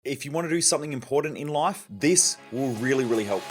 If you want to do something important in life, this will really help.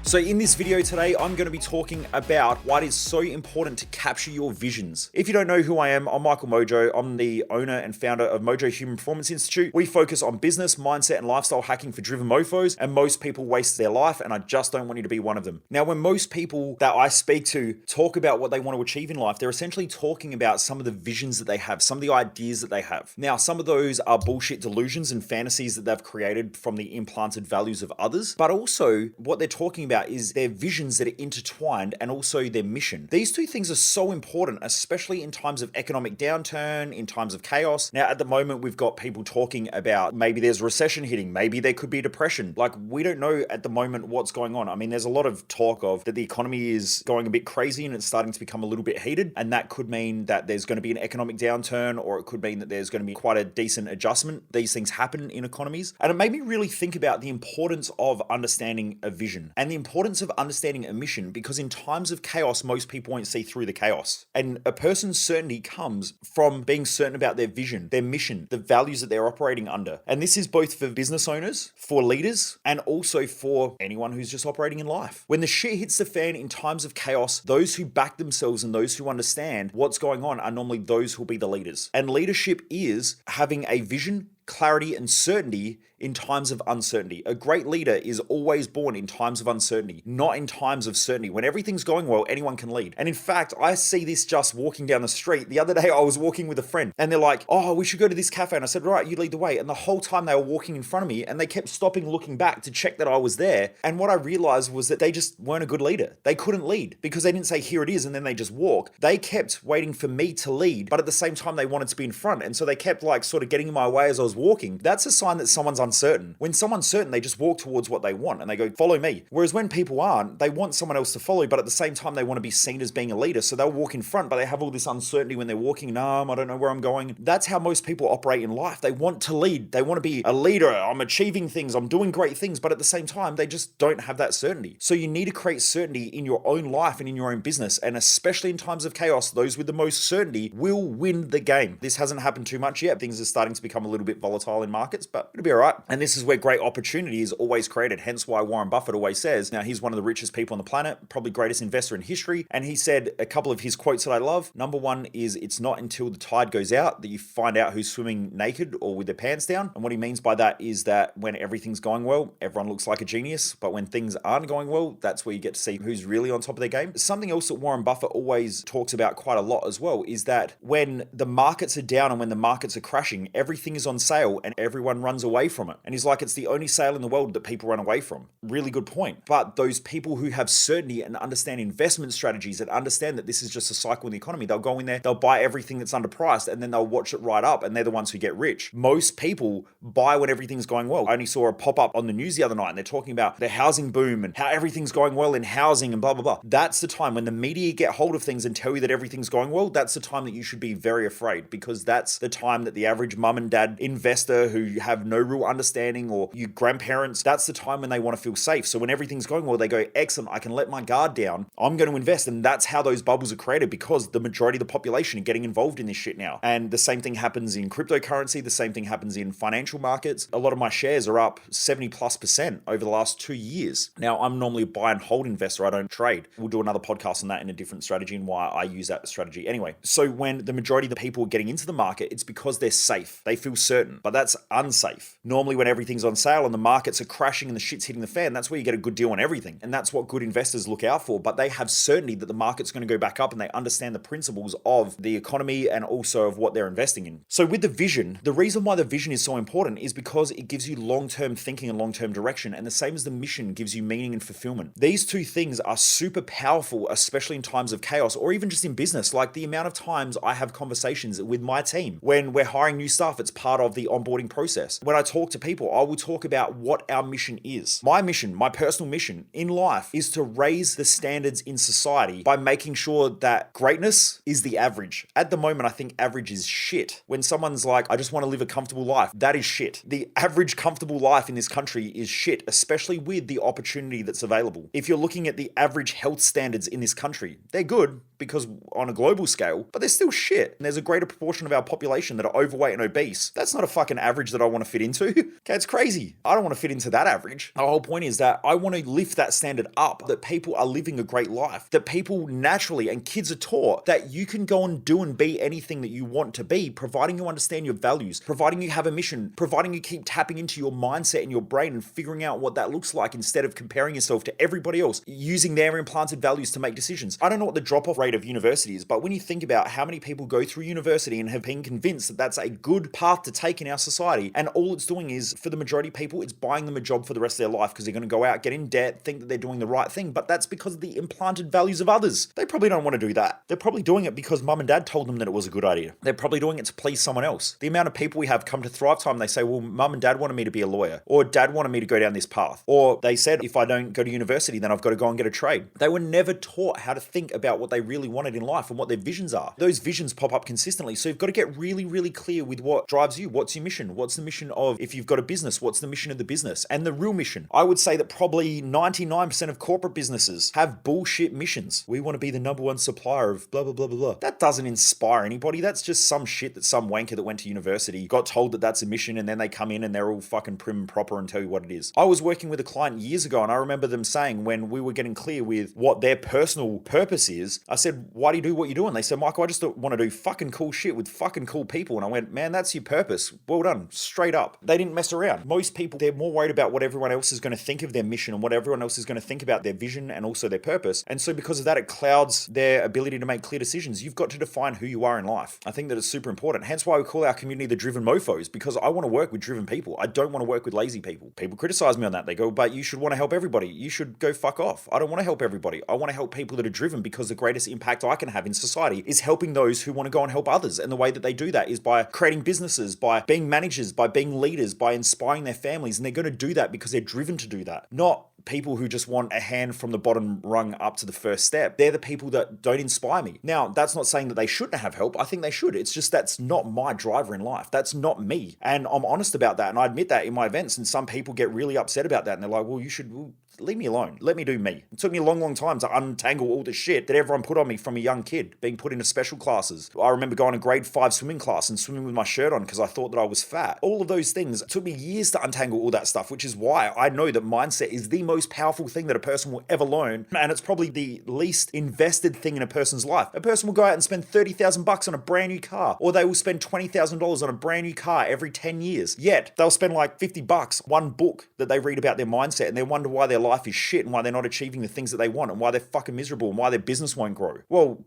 So in this video today, I'm going to be talking about why it is so important to capture your visions. If you don't know who I am, I'm Michael Mojo. I'm the owner and founder of Mojo Human Performance Institute. We focus on business, mindset, and lifestyle hacking for driven mofos, and most people waste their life, and I just don't want you to be one of them. Now, when most people that I speak to talk about what they want to achieve in life, they're essentially talking about some of the visions that they have, some of the ideas that they have. Now, some of those are bullshit delusions and fantasies that they've created from the implanted values of others, but also what they're talking about is their visions that are intertwined and also their mission. These two things are so important, especially in times of economic downturn, in times of chaos. Now, at the moment, we've got people talking about maybe there's recession hitting, maybe there could be depression. Like, we don't know at the moment what's going on. I mean, there's a lot of talk of that the economy is going a bit crazy and it's starting to become a little bit heated. And that could mean that there's going to be an economic downturn, or it could mean that there's going to be quite a decent adjustment. These things happen in economies. And it made me really think about the importance of understanding a vision and the importance of understanding a mission, because in times of chaos, most people won't see through the chaos. And a person's certainty comes from being certain about their vision, their mission, the values that they're operating under. And this is both for business owners, for leaders, and also for anyone who's just operating in life. When the shit hits the fan in times of chaos, those who back themselves and those who understand what's going on are normally those who will be the leaders. And leadership is having a vision, clarity, and certainty in times of uncertainty. A great leader is always born in times of uncertainty, not in times of certainty. When everything's going well, anyone can lead. And in fact, I see this just walking down the street. The other day, I was walking with a friend and they're like, oh, we should go to this cafe. And I said, right, you lead the way. And the whole time they were walking in front of me and they kept stopping, looking back to check that I was there. And what I realized was that they just weren't a good leader. They couldn't lead because they didn't say, here it is, and then they just walk. They kept waiting for me to lead, but at the same time, they wanted to be in front. And so they kept like sort of getting in my way as I was walking. That's a sign that someone's uncertain. When someone's certain, they just walk towards what they want and they go, follow me. Whereas when people aren't, they want someone else to follow, but at the same time, they want to be seen as being a leader. So they'll walk in front, but they have all this uncertainty when they're walking. No, I don't know where I'm going. That's how most people operate in life. They want to lead. They want to be a leader. I'm achieving things. I'm doing great things. But at the same time, they just don't have that certainty. So you need to create certainty in your own life and in your own business. And especially in times of chaos, those with the most certainty will win the game. This hasn't happened too much yet. Things are starting to become a little bit volatile in markets, but it'll be all right. And this is where great opportunity is always created. Hence why Warren Buffett always says, now he's one of the richest people on the planet, probably greatest investor in history. And he said a couple of his quotes that I love. Number one is, it's not until the tide goes out that you find out who's swimming naked or with their pants down. And what he means by that is that when everything's going well, everyone looks like a genius. But when things aren't going well, that's where you get to see who's really on top of their game. Something else that Warren Buffett always talks about quite a lot as well is that when the markets are down and when the markets are crashing, everything is on sale and everyone runs away from it. And he's like, it's the only sale in the world that people run away from. Really good point. But those people who have certainty and understand investment strategies and understand that this is just a cycle in the economy, they'll go in there, they'll buy everything that's underpriced, and then they'll watch it right up, and they're the ones who get rich. Most people buy when everything's going well. I only saw a pop-up on the news the other night, and they're talking about the housing boom and how everything's going well in housing and blah, blah, blah. That's the time when the media get hold of things and tell you that everything's going well. That's the time that you should be very afraid, because that's the time that the average mum and dad investor who have no real understanding, or you grandparents, that's the time when they want to feel safe. So when everything's going well, they go, excellent, I can let my guard down. I'm going to invest. And that's how those bubbles are created, because the majority of the population are getting involved in this shit now. And the same thing happens in cryptocurrency. The same thing happens in financial markets. A lot of my shares are up 70+% over the last 2 years. Now, I'm normally a buy and hold investor. I don't trade. We'll do another podcast on that in a different strategy and why I use that strategy. Anyway, so when the majority of the people are getting into the market, it's because they're safe. They feel certain, but that's unsafe. Normally when everything's on sale and the markets are crashing and the shit's hitting the fan, that's where you get a good deal on everything. And that's what good investors look out for. But they have certainty that the market's going to go back up, and they understand the principles of the economy and also of what they're investing in. So with the vision, the reason why the vision is so important is because it gives you long-term thinking and long-term direction. And the same as the mission gives you meaning and fulfillment. These two things are super powerful, especially in times of chaos, or even just in business. Like the amount of times I have conversations with my team when we're hiring new staff, it's part of the the onboarding process. When I talk to people, I will talk about what our mission is. My mission, my personal mission in life is to raise the standards in society by making sure that greatness is the average. At the moment, I think average is shit. When someone's like, I just want to live a comfortable life, that is shit. The average comfortable life in this country is shit, especially with the opportunity that's available. If you're looking at the average health standards in this country, they're good because on a global scale, but they're still shit. And there's a greater proportion of our population that are overweight and obese. That's not a fucking average that I want to fit into. Okay, it's crazy. I don't want to fit into that average. The whole point is that I want to lift that standard up, that people are living a great life, that people naturally and kids are taught that you can go and do and be anything that you want to be, providing you understand your values, providing you have a mission, providing you keep tapping into your mindset and your brain and figuring out what that looks like instead of comparing yourself to everybody else, using their implanted values to make decisions. I don't know what the drop-off rate of university is, but when you think about how many people go through university and have been convinced that that's a good path to take in our society, and all it's doing is, for the majority of people, it's buying them a job for the rest of their life because they're going to go out, get in debt, think that they're doing the right thing, but that's because of the implanted values of others. They probably don't want to do that. They're probably doing it because mum and dad told them that it was a good idea. They're probably doing it to please someone else. The amount of people we have come to Thrive Time, they say, well, mum and dad wanted me to be a lawyer, or dad wanted me to go down this path, or they said, if I don't go to university, then I've got to go and get a trade. They were never taught how to think about what they really wanted in life and what their visions are. Those visions pop up consistently. So you've got to get really, really clear with what drives you. What's your mission? What's the mission of, if you've got a business, what's the mission of the business? And the real mission. I would say that probably 99% of corporate businesses have bullshit missions. We want to be the number one supplier of blah, blah, blah, blah, blah. That doesn't inspire anybody. That's just some shit that some wanker that went to university got told that that's a mission, and then they come in and they're all fucking prim and proper and tell you what it is. I was working with a client years ago, and I remember them saying, when we were getting clear with what their personal purpose is, I said, why do you do what you do? And they said, Michael, I just want to do fucking cool shit with fucking cool people. And I went, man, that's your purpose. Well done. Straight up. They didn't mess around. Most people, they're more worried about what everyone else is going to think of their mission and what everyone else is going to think about their vision and also their purpose. And so because of that, it clouds their ability to make clear decisions. You've got to define who you are in life. I think that it's super important. Hence why we call our community the driven mofos, because I want to work with driven people. I don't want to work with lazy people. People criticize me on that. They go, but you should want to help everybody. You should go fuck off. I don't want to help everybody. I want to help people that are driven, because the greatest impact I can have in society is helping those who want to go and help others. And the way that they do that is by creating businesses, by being managers, by being leaders, by inspiring their families. And they're going to do that because they're driven to do that, not people who just want a hand from the bottom rung up to the first step. They're the people that don't inspire me. Now, that's not saying that they shouldn't have help. I think they should. It's just that's not my driver in life. That's not me. And I'm honest about that. And I admit that in my events. And some people get really upset about that. And they're like, well, you should... leave me alone. Let me do me. It took me a long, long time to untangle all the shit that everyone put on me from a young kid, being put into special classes. I remember going to grade 5 swimming class and swimming with my shirt on because I thought that I was fat. All of those things, it took me years to untangle all that stuff, which is why I know that mindset is the most powerful thing that a person will ever learn. And it's probably the least invested thing in a person's life. A person will go out and spend $30,000 on a brand new car, or they will spend $20,000 on a brand new car every 10 years. Yet they'll spend like $50, one book that they read about their mindset, and they wonder why their life is shit and why they're not achieving the things that they want and why they're fucking miserable and why their business won't grow. Well,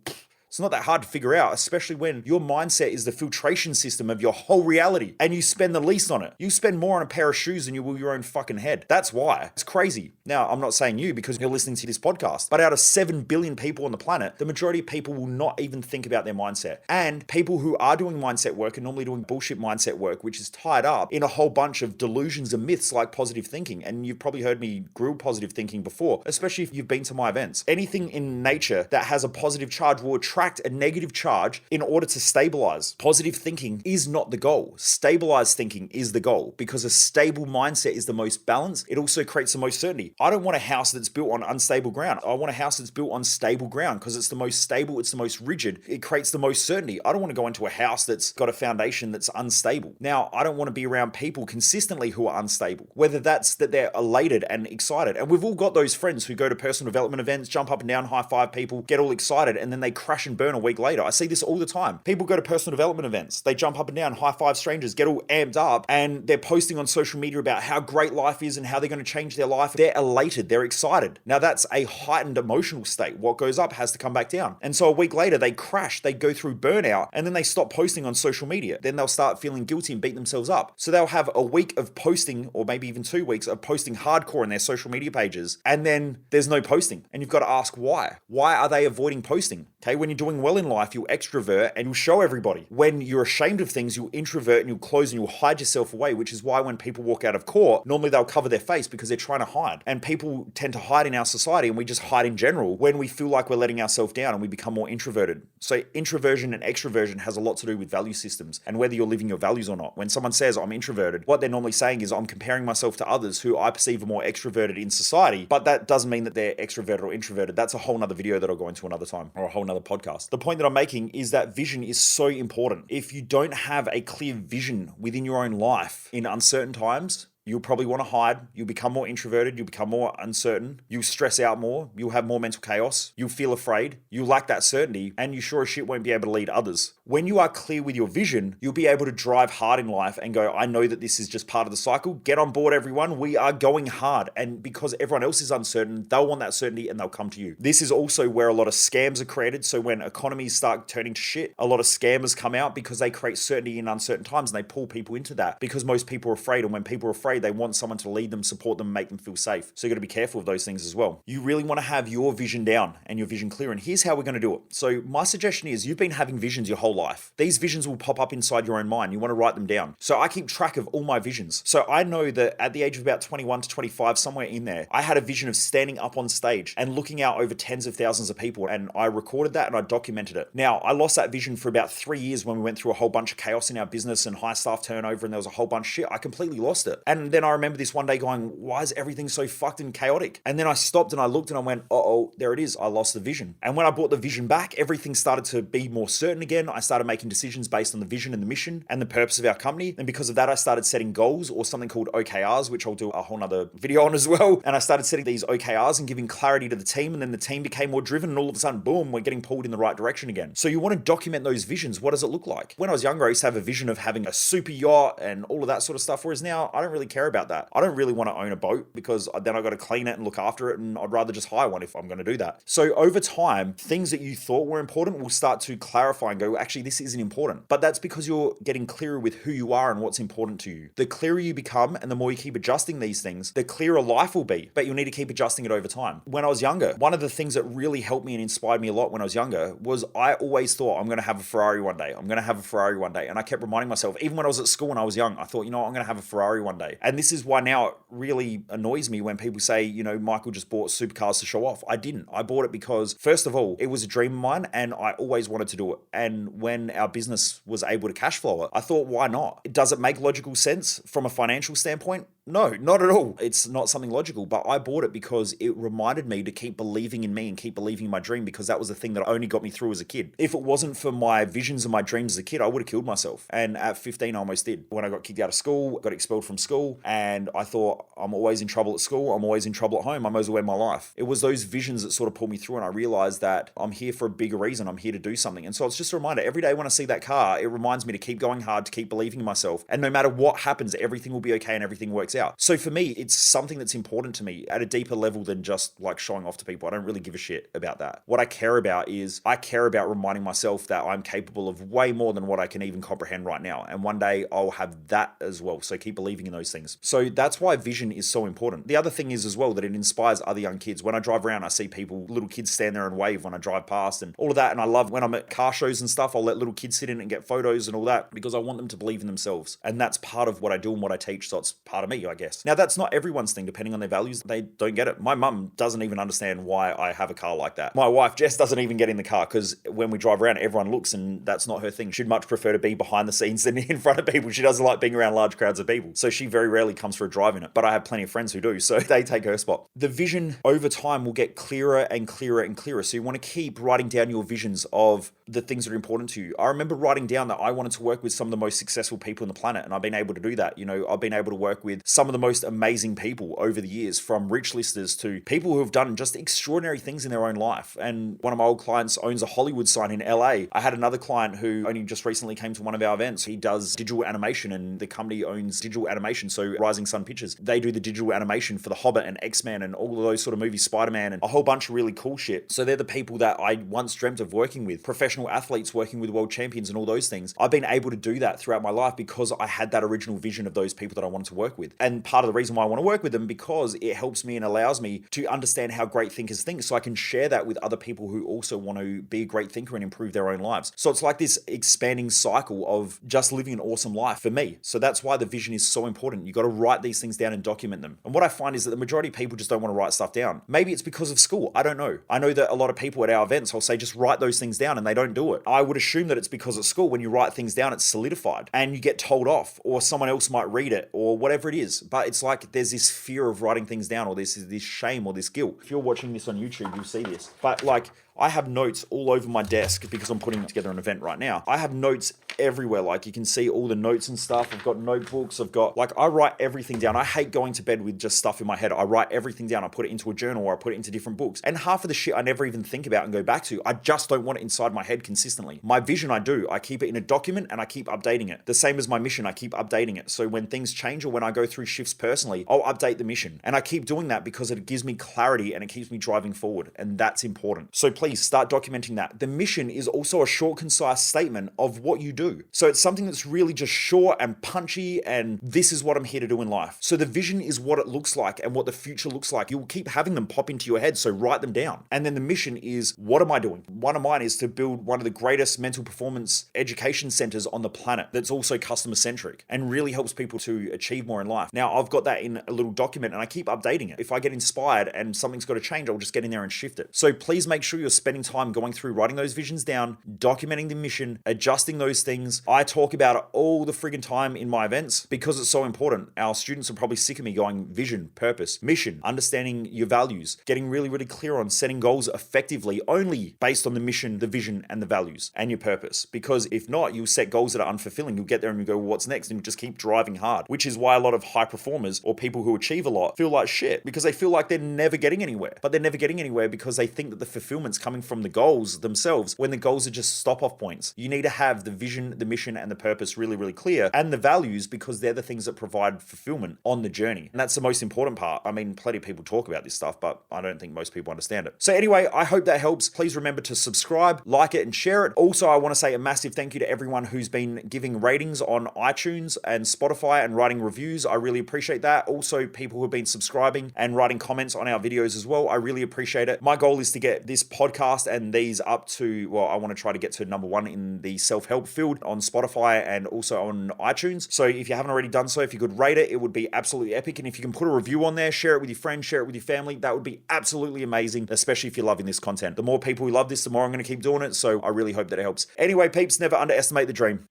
it's not that hard to figure out, especially when your mindset is the filtration system of your whole reality and you spend the least on it. You spend more on a pair of shoes than you will your own fucking head. That's why. It's crazy. Now, I'm not saying you because you're listening to this podcast, but out of 7 billion people on the planet, the majority of people will not even think about their mindset. And people who are doing mindset work are normally doing bullshit mindset work, which is tied up in a whole bunch of delusions and myths like positive thinking. And you've probably heard me grill positive thinking before, especially if you've been to my events. Anything in nature that has a positive charge will attract a negative charge in order to stabilize. Positive thinking is not the goal. Stabilized thinking is the goal, because a stable mindset is the most balanced. It also creates the most certainty. I don't want a house that's built on unstable ground. I want a house that's built on stable ground because it's the most stable, it's the most rigid. It creates the most certainty. I don't want to go into a house that's got a foundation that's unstable. Now, I don't want to be around people consistently who are unstable, whether that's that they're elated and excited. And we've all got those friends who go to personal development events, jump up and down, high five people, get all excited, and then they crash and burn a week later. I see this all the time. People go to personal development events, they jump up and down, high five strangers, get all amped up, and they're posting on social media about how great life is and how they're going to change their life. They're elated, they're excited. Now that's a heightened emotional state. What goes up has to come back down. And so a week later, they crash, they go through burnout, and then they stop posting on social media. Then they'll start feeling guilty and beat themselves up. So they'll have a week of posting, or maybe even 2 weeks of posting hardcore in their social media pages, and then there's no posting. And you've got to ask why. Why are they avoiding posting? Okay, when you're you're doing well in life, you'll extrovert and you'll show everybody. When you're ashamed of things, you'll introvert and you'll close and you'll hide yourself away, which is why when people walk out of court, normally they'll cover their face because they're trying to hide. And people tend to hide in our society, and we just hide in general when we feel like we're letting ourselves down and we become more introverted. So introversion and extroversion has a lot to do with value systems and whether you're living your values or not. When someone says I'm introverted, what they're normally saying is I'm comparing myself to others who I perceive are more extroverted in society, but that doesn't mean that they're extroverted or introverted. That's a whole nother video that I'll go into another time, or a whole nother podcast. The point that I'm making is that vision is so important. If you don't have a clear vision within your own life in uncertain times, you'll probably want to hide. You'll become more introverted. You'll become more uncertain. You'll stress out more. You'll have more mental chaos. You'll feel afraid. You'll lack that certainty, and you sure as shit won't be able to lead others. When you are clear with your vision, you'll be able to drive hard in life and go, I know that this is just part of the cycle. Get on board, everyone. We are going hard. And because everyone else is uncertain, they'll want that certainty and they'll come to you. This is also where a lot of scams are created. So when economies start turning to shit, a lot of scammers come out because they create certainty in uncertain times, and they pull people into that because most people are afraid. And when people are afraid, they want someone to lead them, support them, make them feel safe. So you got to be careful of those things as well. You really want to have your vision down and your vision clear. And here's how we're going to do it. So my suggestion is, you've been having visions your whole life. These visions will pop up inside your own mind. You want to write them down. So I keep track of all my visions. So I know that at the age of about 21 to 25, somewhere in there, I had a vision of standing up on stage and looking out over tens of thousands of people. And I recorded that and I documented it. Now, I lost that vision for about 3 years when we went through a whole bunch of chaos in our business and high staff turnover, and there was a whole bunch of shit. I completely lost it. And then I remember this one day going, why is everything so fucked and chaotic? And then I stopped and I looked and I went, uh-oh, there it is. I lost the vision. And when I brought the vision back, everything started to be more certain again. I started making decisions based on the vision and the mission and the purpose of our company. And because of that, I started setting goals, or something called OKRs, which I'll do a whole nother video on as well. And I started setting these OKRs and giving clarity to the team. And then the team became more driven, and all of a sudden, boom, we're getting pulled in the right direction again. So you want to document those visions. What does it look like? When I was younger, I used to have a vision of having a super yacht and all of that sort of stuff. Whereas now I don't really care about that. I don't really want to own a boat because then I got to clean it and look after it, and I'd rather just hire one if I'm going to do that. So over time, things that you thought were important will start to clarify and go, actually, this isn't important. But that's because you're getting clearer with who you are and what's important to you. The clearer you become and the more you keep adjusting these things, the clearer life will be, but you'll need to keep adjusting it over time. When I was younger, one of the things that really helped me and inspired me a lot when I was younger was I always thought, I'm going to have a Ferrari one day. I'm going to have a Ferrari one day. And I kept reminding myself, even when I was at school when I was young, I thought, I'm going to have a Ferrari one day. And this is why now it really annoys me when people say, Michael just bought supercars to show off. I didn't. I bought it because, first of all, it was a dream of mine and I always wanted to do it. And when our business was able to cash flow it, I thought, why not? Does it make logical sense from a financial standpoint? No, not at all. It's not something logical, but I bought it because it reminded me to keep believing in me and keep believing in my dream, because that was the thing that only got me through as a kid. If it wasn't for my visions and my dreams as a kid, I would have killed myself. And at 15, I almost did. When I got kicked out of school, got expelled from school, and I thought, I'm always in trouble at school, I'm always in trouble at home, I might as well end my life. It was those visions that sort of pulled me through, and I realized that I'm here for a bigger reason. I'm here to do something. And so it's just a reminder. Every day when I see that car, it reminds me to keep going hard, to keep believing in myself. And no matter what happens, everything will be okay and everything works out. So for me, it's something that's important to me at a deeper level than just like showing off to people. I don't really give a shit about that. What I care about is I care about reminding myself that I'm capable of way more than what I can even comprehend right now. And one day I'll have that as well. So keep believing in those things. So that's why vision is so important. The other thing is as well that it inspires other young kids. When I drive around, I see people, little kids stand there and wave when I drive past and all of that. And I love when I'm at car shows and stuff, I'll let little kids sit in and get photos and all that because I want them to believe in themselves. And that's part of what I do and what I teach. So it's part of me, I guess. Now, that's not everyone's thing. Depending on their values, they don't get it. My mum doesn't even understand why I have a car like that. My wife, Jess, doesn't even get in the car because when we drive around, everyone looks and that's not her thing. She'd much prefer to be behind the scenes than in front of people. She doesn't like being around large crowds of people. So she very rarely comes for a drive in it. But I have plenty of friends who do. So they take her spot. The vision over time will get clearer and clearer and clearer. So you want to keep writing down your visions of the things that are important to you. I remember writing down that I wanted to work with some of the most successful people on the planet. And I've been able to do that. I've been able to work with some of the most amazing people over the years, from rich listers to people who have done just extraordinary things in their own life. And one of my old clients owns a Hollywood sign in LA. I had another client who only just recently came to one of our events. He does digital animation and the company owns digital animation. So Rising Sun Pictures, they do the digital animation for The Hobbit and X-Men and all of those sort of movies, Spider-Man and a whole bunch of really cool shit. So they're the people that I once dreamt of working with, professional professional athletes working with world champions and all those things. I've been able to do that throughout my life because I had that original vision of those people that I wanted to work with. And part of the reason why I want to work with them, because it helps me and allows me to understand how great thinkers think, so I can share that with other people who also want to be a great thinker and improve their own lives. So it's like this expanding cycle of just living an awesome life for me. So that's why the vision is so important. You got to write these things down and document them. And what I find is that the majority of people just don't want to write stuff down. Maybe it's because of school. I don't know. I know that a lot of people at our events, I'll say just write those things down, and they don't do it. I would assume that it's because at school, when you write things down, it's solidified and you get told off, or someone else might read it, or whatever it is. But it's like there's this fear of writing things down, or this shame or this guilt. If you're watching this on YouTube, you'll see this. But like, I have notes all over my desk because I'm putting together an event right now. I have notes everywhere. Like, you can see all the notes and stuff. I've got notebooks. I write everything down. I hate going to bed with just stuff in my head. I write everything down. I put it into a journal, or I put it into different books. And half of the shit I never even think about and go back to. I just don't want it inside my head consistently. My vision, I do. I keep it in a document and I keep updating it. The same as my mission, I keep updating it. So when things change or when I go through shifts personally, I'll update the mission. And I keep doing that because it gives me clarity and it keeps me driving forward. And that's important. So please start documenting that. The mission is also a short, concise statement of what you do. So it's something that's really just short and punchy, and this is what I'm here to do in life. So the vision is what it looks like and what the future looks like. You'll keep having them pop into your head, so write them down. And then the mission is, what am I doing? One of mine is to build one of the greatest mental performance education centers on the planet that's also customer centric and really helps people to achieve more in life. Now, I've got that in a little document and I keep updating it. If I get inspired and something's got to change, I'll just get in there and shift it. So please make sure you're spending time going through writing those visions down, documenting the mission, adjusting those things. I talk about it all the friggin' time in my events because it's so important. Our students are probably sick of me going vision, purpose, mission, understanding your values, getting really, really clear on setting goals effectively only based on the mission, the vision, and the values and your purpose. Because if not, you'll set goals that are unfulfilling. You'll get there and you go, well, what's next? And you just keep driving hard, which is why a lot of high performers or people who achieve a lot feel like shit because they feel like they're never getting anywhere. But they're never getting anywhere because they think that the fulfillment's coming from the goals themselves when the goals are just stop-off points. You need to have the vision, the mission, and the purpose really, really clear, and the values, because they're the things that provide fulfillment on the journey. And that's the most important part. I mean, plenty of people talk about this stuff, but I don't think most people understand it. So anyway, I hope that helps. Please remember to subscribe, like it, and share it. Also, I want to say a massive thank you to everyone who's been giving ratings on iTunes and Spotify and writing reviews. I really appreciate that. Also, people who have been subscribing and writing comments on our videos as well. I really appreciate it. My goal is to get this podcast and these up to, well, I want to try to get to number 1 in the self-help field on Spotify and also on iTunes. So if you haven't already done so, if you could rate it, it would be absolutely epic. And if you can put a review on there, share it with your friends, share it with your family, that would be absolutely amazing, especially if you're loving this content. The more people who love this, the more I'm going to keep doing it. So I really hope that it helps. Anyway, peeps, never underestimate the dream.